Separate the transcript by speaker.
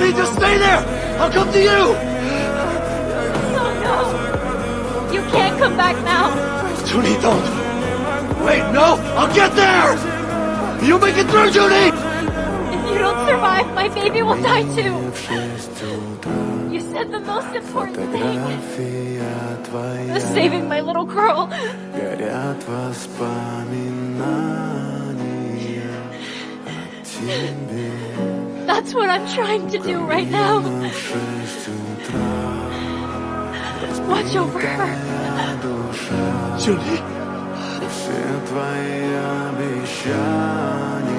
Speaker 1: Judy, just stay there! I'll come to you!
Speaker 2: No. You can't come back now.
Speaker 1: Judy, don't! Wait, no! I'll get there! You make it through, Judy!
Speaker 2: If you don't survive, my baby will die too. You said the most important thing. Was saving my little girl. That's what I'm trying to do right now. Watch over her.
Speaker 1: Judy.
Speaker 3: Все твои обещания